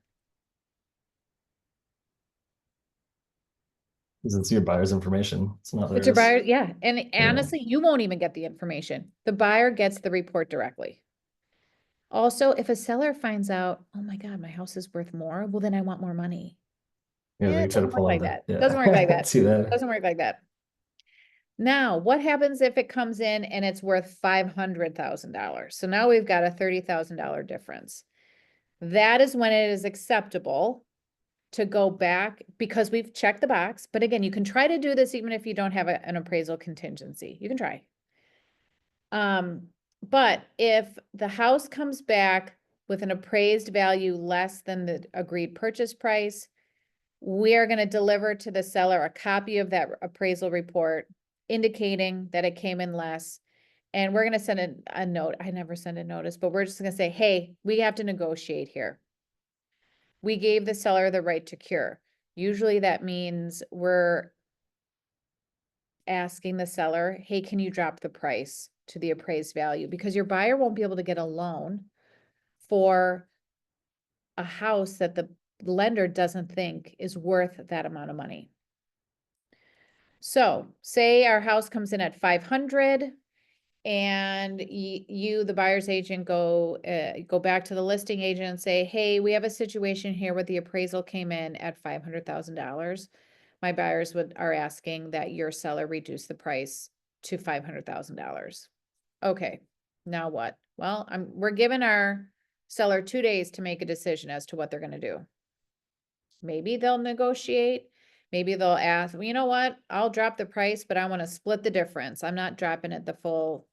Because it's your buyer's information. It's not It's your theirs. buyer, yeah, and honestly, you won't even get the information. The buyer gets the report directly. Also, if a seller finds out, oh my God, my house is worth more, well, then I want more money. Yeah, Yeah, they it try to doesn't work pull out like the, that. yeah. Doesn't work like that. See that? Doesn't work like that. Now, what happens if it comes in and it's worth $500,000? So now we've got a $30,000 difference. That is when it is acceptable to go back because we've checked the box. But again, you can try to do this even if you don't have an appraisal contingency. You can try. But if the house comes back with an appraised value less than the agreed purchase price, we are going to deliver to the seller a copy of that appraisal report indicating that it came in less. And we're going to send a note. I never send a notice, but we're just going to say, hey, we have to negotiate here. We gave the seller the right to cure. Usually that means we're asking the seller, hey, can you drop the price to the appraised value? Because your buyer won't be able to get a loan for a house that the lender doesn't think is worth that amount of money. So say our house comes in at 500 and you, the buyer's agent, go back to the listing agent and say, hey, we have a situation here where the appraisal came in at $500,000. My buyers are asking that your seller reduce the price to $500,000. Okay, now what? Well, we're giving our seller 2 days to make a decision as to what they're gonna do. Maybe they'll negotiate. Maybe they'll ask, well, you know what? I'll drop the price, but I want to split the difference. I'm not dropping it the full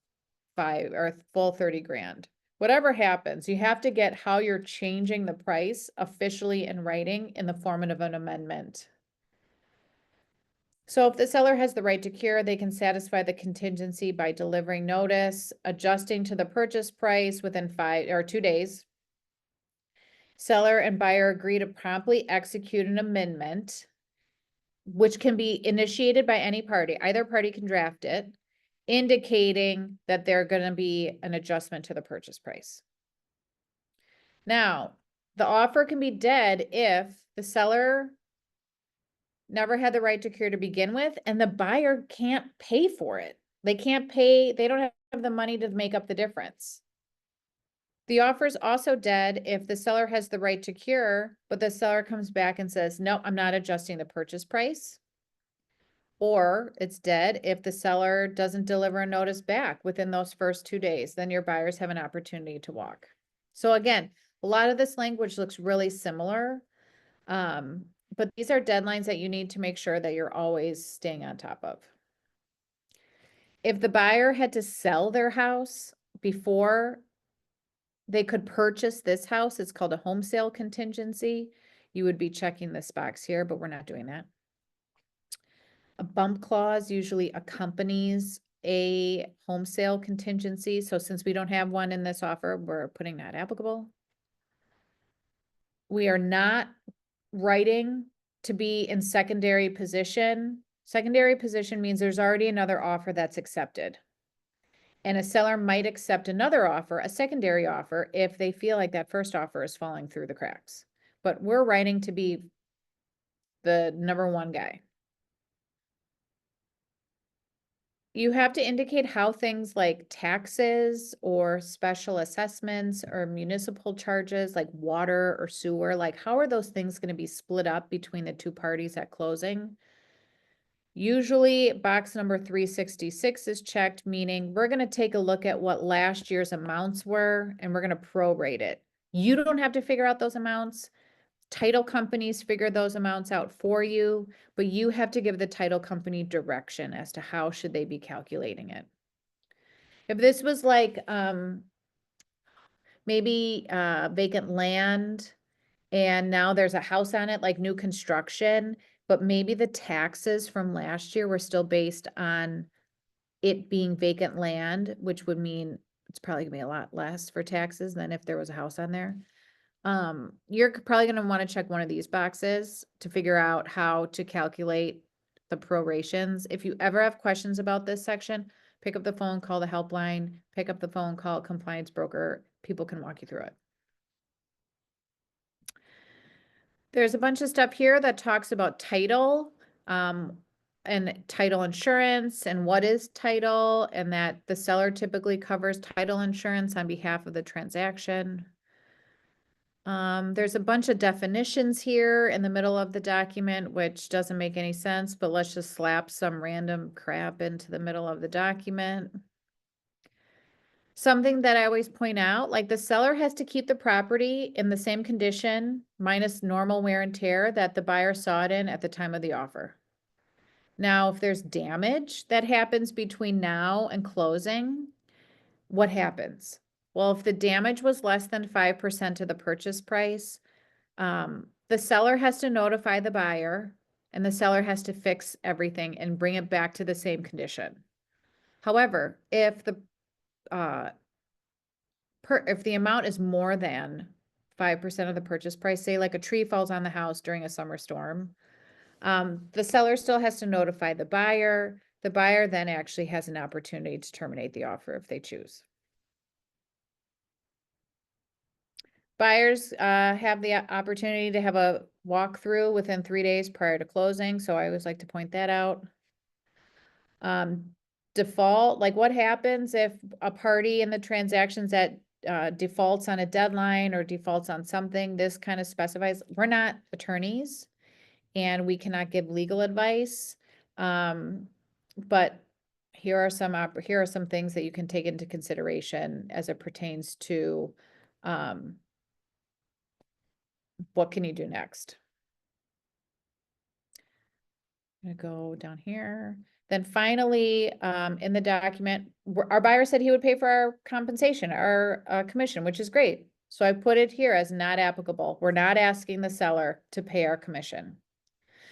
30 grand. Whatever happens, you have to get how you're changing the price officially in writing in the form of an amendment. So if the seller has the right to cure, they can satisfy the contingency by delivering notice, adjusting to the purchase price within 2 days. Seller and buyer agree to promptly execute an amendment, which can be initiated by any party. Either party can draft it, indicating that there's going to be an adjustment to the purchase price. Now, the offer can be dead if the seller never had the right to cure to begin with, and the buyer can't pay for it. They can't pay, they don't have the money to make up the difference. The offer is also dead if the seller has the right to cure, but the seller comes back and says, no, I'm not adjusting the purchase price. Or it's dead if the seller doesn't deliver a notice back within those first 2 days, then your buyers have an opportunity to walk. So again, a lot of this language looks really similar. But these are deadlines that you need to make sure that you're always staying on top of. If the buyer had to sell their house before they could purchase this house, it's called a home sale contingency. You would be checking this box here, but we're not doing that. A bump clause usually accompanies a home sale contingency. So since we don't have one in this offer, we're putting not applicable. We are not writing to be in secondary position. Secondary position means there's already another offer that's accepted. And a seller might accept another offer, a secondary offer, if they feel like that first offer is falling through the cracks. But we're writing to be the number one guy. You have to indicate how things like taxes or special assessments or municipal charges like water or sewer, like how are those things going to be split up between the two parties at closing? Usually box number 366 is checked, meaning we're going to take a look at what last year's amounts were and we're going to prorate it. You don't have to figure out those amounts. Title companies figure those amounts out for you, but you have to give the title company direction as to how should they be calculating it. If this was like maybe vacant land and now there's a house on it, like new construction, but maybe the taxes from last year were still based on it being vacant land, which would mean it's probably gonna be a lot less for taxes than if there was a house on there. You're probably gonna wanna check one of these boxes to figure out how to calculate the prorations. If you ever have questions about this section, pick up the phone, call the helpline, pick up the phone, call a compliance broker. People can walk you through it. There's a bunch of stuff here that talks about title, and title insurance and what is title, and that the seller typically covers title insurance on behalf of the transaction. There's a bunch of definitions here in the middle of the document, which doesn't make any sense, but let's just slap some random crap into the middle of the document. Something that I always point out, like the seller has to keep the property in the same condition minus normal wear and tear that the buyer saw it in at the time of the offer. Now, if there's damage that happens between now and closing, what happens? Well, if the damage was less than 5% of the purchase price, the seller has to notify the buyer and the seller has to fix everything and bring it back to the same condition. However, if the amount is more than 5% of the purchase price, say like a tree falls on the house during a summer storm, the seller still has to notify the buyer. The buyer then actually has an opportunity to terminate the offer if they choose. Buyers have the opportunity to have a walkthrough within 3 days prior to closing, so I always like to point that out. Default, like what happens if a party in the transactions that defaults on a deadline or defaults on something, this kind of specifies, we're not attorneys and we cannot give legal advice. But here are some things that you can take into consideration as it pertains to what can you do next? I'm gonna go down here. Then finally, in the document, our buyer said he would pay for our compensation, our commission, which is great. So I put it here as not applicable. We're not asking the seller to pay our commission.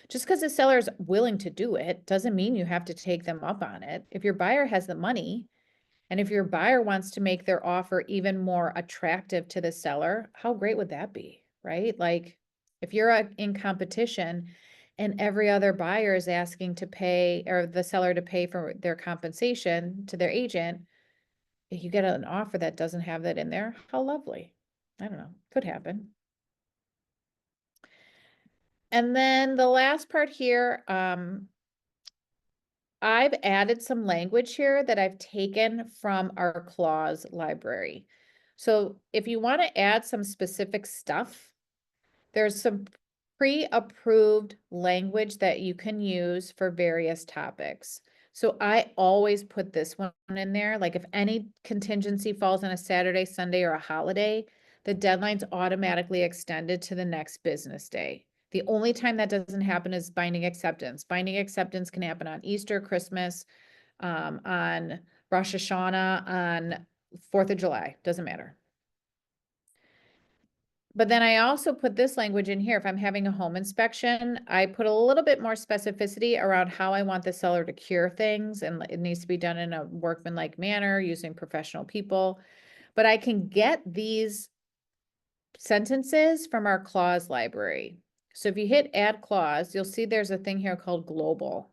Just because the seller is willing to do it doesn't mean you have to take them up on it. If your buyer has the money, and if your buyer wants to make their offer even more attractive to the seller, how great would that be, right? Like if you're in competition and every other buyer is asking to pay or the seller to pay for their compensation to their agent, if you get an offer that doesn't have that in there, how lovely. I don't know, could happen. And then the last part here, I've added some language here that I've taken from our clause library. So if you want to add some specific stuff, there's some pre-approved language that you can use for various topics. So I always put this one in there. Like if any contingency falls on a Saturday, Sunday, or a holiday, the deadline's automatically extended to the next business day. The only time that doesn't happen is binding acceptance. Binding acceptance can happen on Easter, Christmas, on Rosh Hashanah, on 4th of July, doesn't matter. But then I also put this language in here. If I'm having a home inspection, I put a little bit more specificity around how I want the seller to cure things, and it needs to be done in a workmanlike manner using professional people. But I can get these sentences from our clause library. So if you hit add clause, you'll see there's a thing here called global.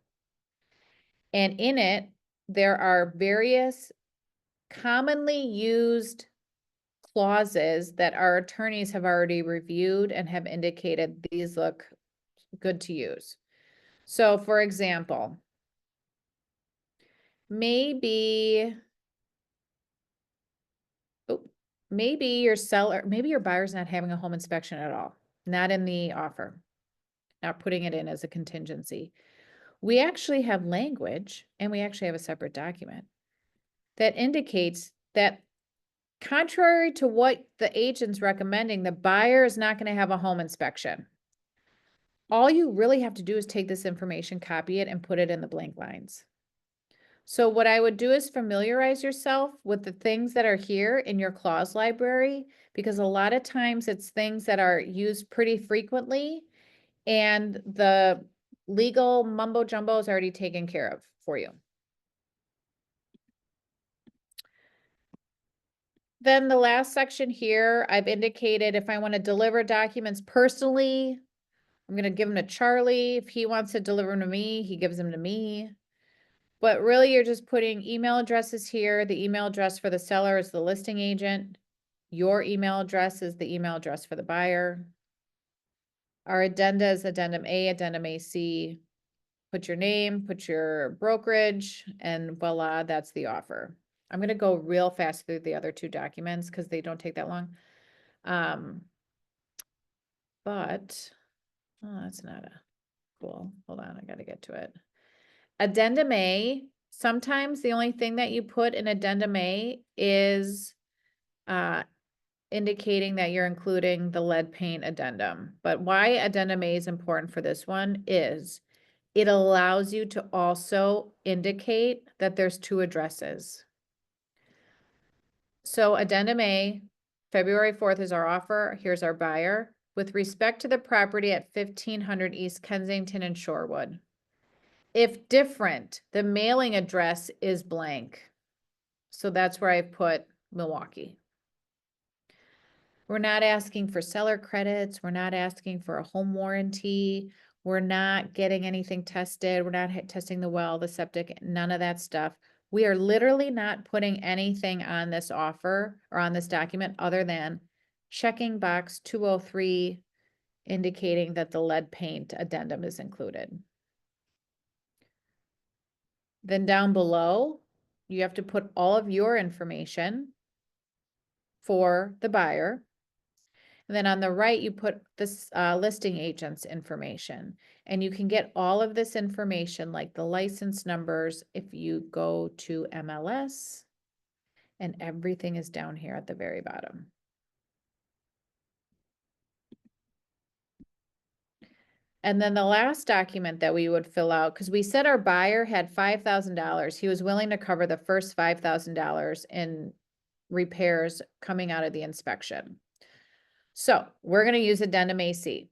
And in it, there are various commonly used clauses that our attorneys have already reviewed and have indicated these look good to use. So for example, maybe maybe your buyer's not having a home inspection at all, not in the offer, not putting it in as a contingency. We actually have language, and we actually have a separate document that indicates that contrary to what the agent's recommending, the buyer is not going to have a home inspection. All you really have to do is take this information, copy it, and put it in the blank lines. So what I would do is familiarize yourself with the things that are here in your clause library, because a lot of times it's things that are used pretty frequently, and the legal mumbo jumbo is already taken care of for you. Then the last section here, I've indicated if I want to deliver documents personally, I'm gonna give them to Charlie. If he wants to deliver them to me, he gives them to me. But really, you're just putting email addresses here. The email address for the seller is the listing agent. Your email address is the email address for the buyer. Our addenda is addendum A, addendum AC. Put your name, put your brokerage, and voila, that's the offer. I'm gonna go real fast through the other two documents because they don't take that long. But, oh, that's not a, cool, hold on, I gotta get to it. Addendum A, sometimes the only thing that you put in addendum A is indicating that you're including the lead paint addendum. But why addendum A is important for this one is it allows you to also indicate that there's two addresses. So addendum A, February 4th is our offer. Here's our buyer. With respect to the property at 1500 East Kensington and Shorewood. If different, the mailing address is blank. So that's where I put Milwaukee. We're not asking for seller credits. We're not asking for a home warranty. We're not getting anything tested. We're not testing the well, the septic, none of that stuff. We are literally not putting anything on this offer or on this document other than checking box 203 indicating that the lead paint addendum is included. Then down below, you have to put all of your information for the buyer. And then on the right, you put this listing agent's information. And you can get all of this information like the license numbers if you go to MLS, and everything is down here at the very bottom. And then the last document that we would fill out, because we said our buyer had $5,000. He was willing to cover the first $5,000 in repairs coming out of the inspection. So we're going to use addendum AC.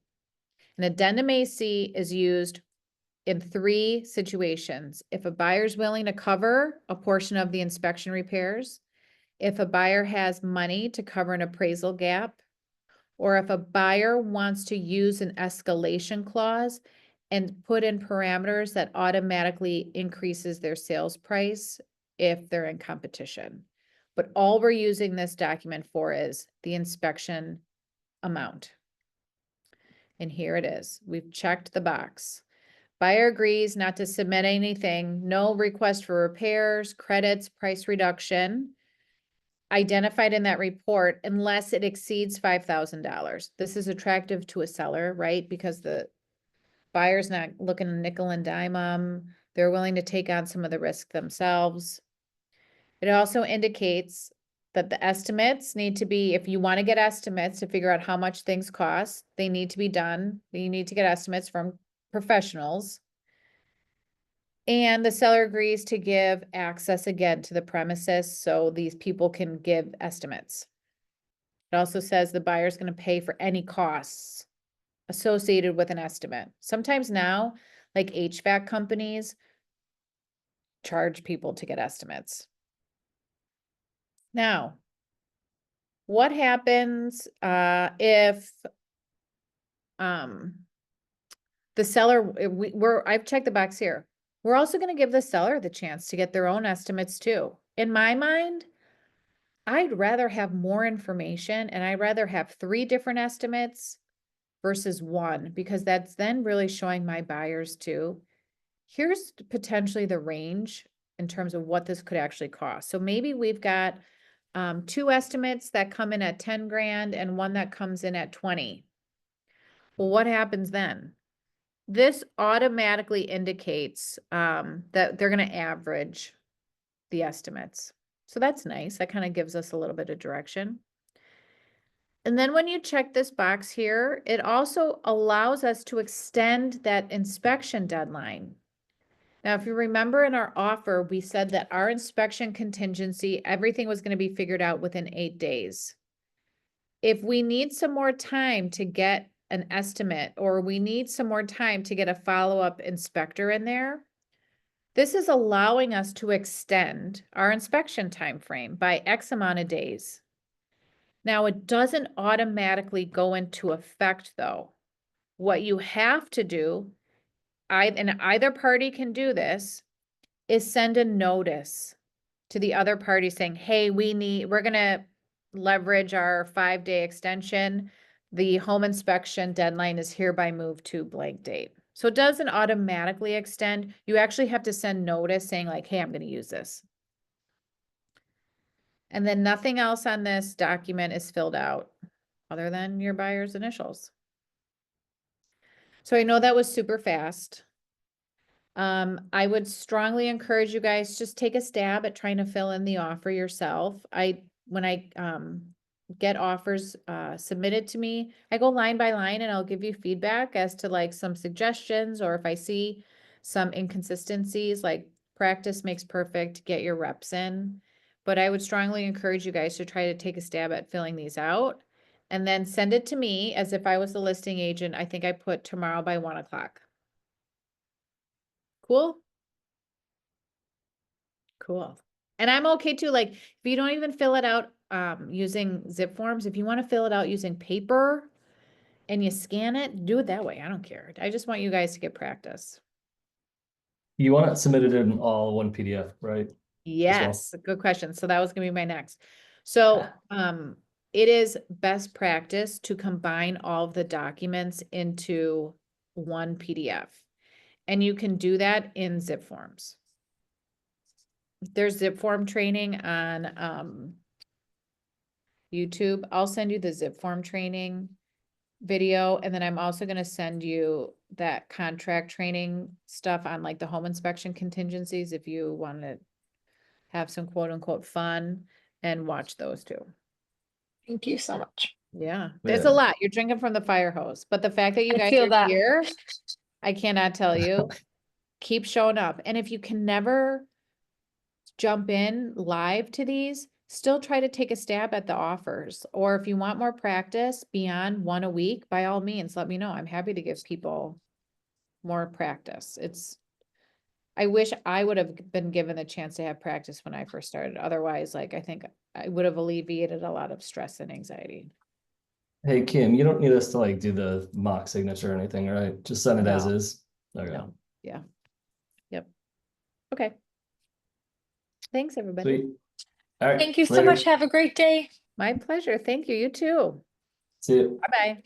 An addendum AC is used in 3 situations. If a buyer's willing to cover a portion of the inspection repairs, if a buyer has money to cover an appraisal gap, or if a buyer wants to use an escalation clause and put in parameters that automatically increases their sales price if they're in competition. But all we're using this document for is the inspection amount. And here it is. We've checked the box. Buyer agrees not to submit anything, no request for repairs, credits, price reduction identified in that report unless it exceeds $5,000. This is attractive to a seller, right? Because the buyer's not looking to nickel and dime them. They're willing to take on some of the risk themselves. It also indicates that the estimates need to be, if you want to get estimates to figure out how much things cost, they need to be done. You need to get estimates from professionals. And the seller agrees to give access again to the premises so these people can give estimates. It also says the buyer's going to pay for any costs associated with an estimate. Sometimes now, like HVAC companies charge people to get estimates. Now, what happens if the seller, I've checked the box here. We're also going to give the seller the chance to get their own estimates too. In my mind, I'd rather have more information and I'd rather have 3 different estimates versus 1, because that's then really showing my buyers too. Here's potentially the range in terms of what this could actually cost. So maybe we've got 2 estimates that come in at 10 grand and 1 that comes in at 20. Well, what happens then? This automatically indicates that they're going to average the estimates. So that's nice. That kind of gives us a little bit of direction. And then when you check this box here, it also allows us to extend that inspection deadline. Now, if you remember in our offer, we said that our inspection contingency, everything was going to be figured out within 8 days. If we need some more time to get an estimate, or we need some more time to get a follow-up inspector in there, this is allowing us to extend our inspection time frame by X amount of days. Now, it doesn't automatically go into effect, though. What you have to do, and either party can do this, is send a notice to the other party saying, hey, we're gonna leverage our 5-day extension. The home inspection deadline is hereby moved to blank date. So it doesn't automatically extend. You actually have to send notice saying like, hey, I'm gonna use this. And then nothing else on this document is filled out other than your buyer's initials. So I know that was super fast. I would strongly encourage you guys, just take a stab at trying to fill in the offer yourself. When I get offers submitted to me, I go line by line and I'll give you feedback as to like some suggestions, or if I see some inconsistencies, like practice makes perfect, get your reps in. But I would strongly encourage you guys to try to take a stab at filling these out and then send it to me as if I was the listing agent. I think I put tomorrow by 1 o'clock. Cool. Cool. And I'm okay too, like, if you don't even fill it out, using zip forms, if you want to fill it out using paper and you scan it, do it that way. I don't care. I just want you guys to get practice. You want it submitted in all one PDF, right? Yes, good question. So that was gonna be my next. So, it is best practice to combine all of the documents into one PDF. And you can do that in zip forms. There's zip form training on YouTube. I'll send you the zip form training video, and then I'm also gonna send you that contract training stuff on like the home inspection contingencies if you want to have some quote unquote fun and watch those too. Thank you so much. Yeah, there's a Yeah. lot. You're drinking from the fire hose, but the fact that you I guys feel are that. here, I cannot tell you. Keep showing up. And if you can never jump in live to these, still try to take a stab at the offers. Or if you want more practice beyond 1 a week, by all means, let me know. I'm happy to give people more practice. I wish I would have been given the chance to have practice when I first started. Otherwise, like, I think I would have alleviated a lot of stress and anxiety. Hey, Kim, you don't need us to like do the mock signature or anything, right? Just send it as No. is. Okay. No, yeah. Yep. Okay. Thanks, everybody. Sweet. All right. Thank you so later. much. Have a great day. My pleasure. Thank you. You too. See you. Bye-bye.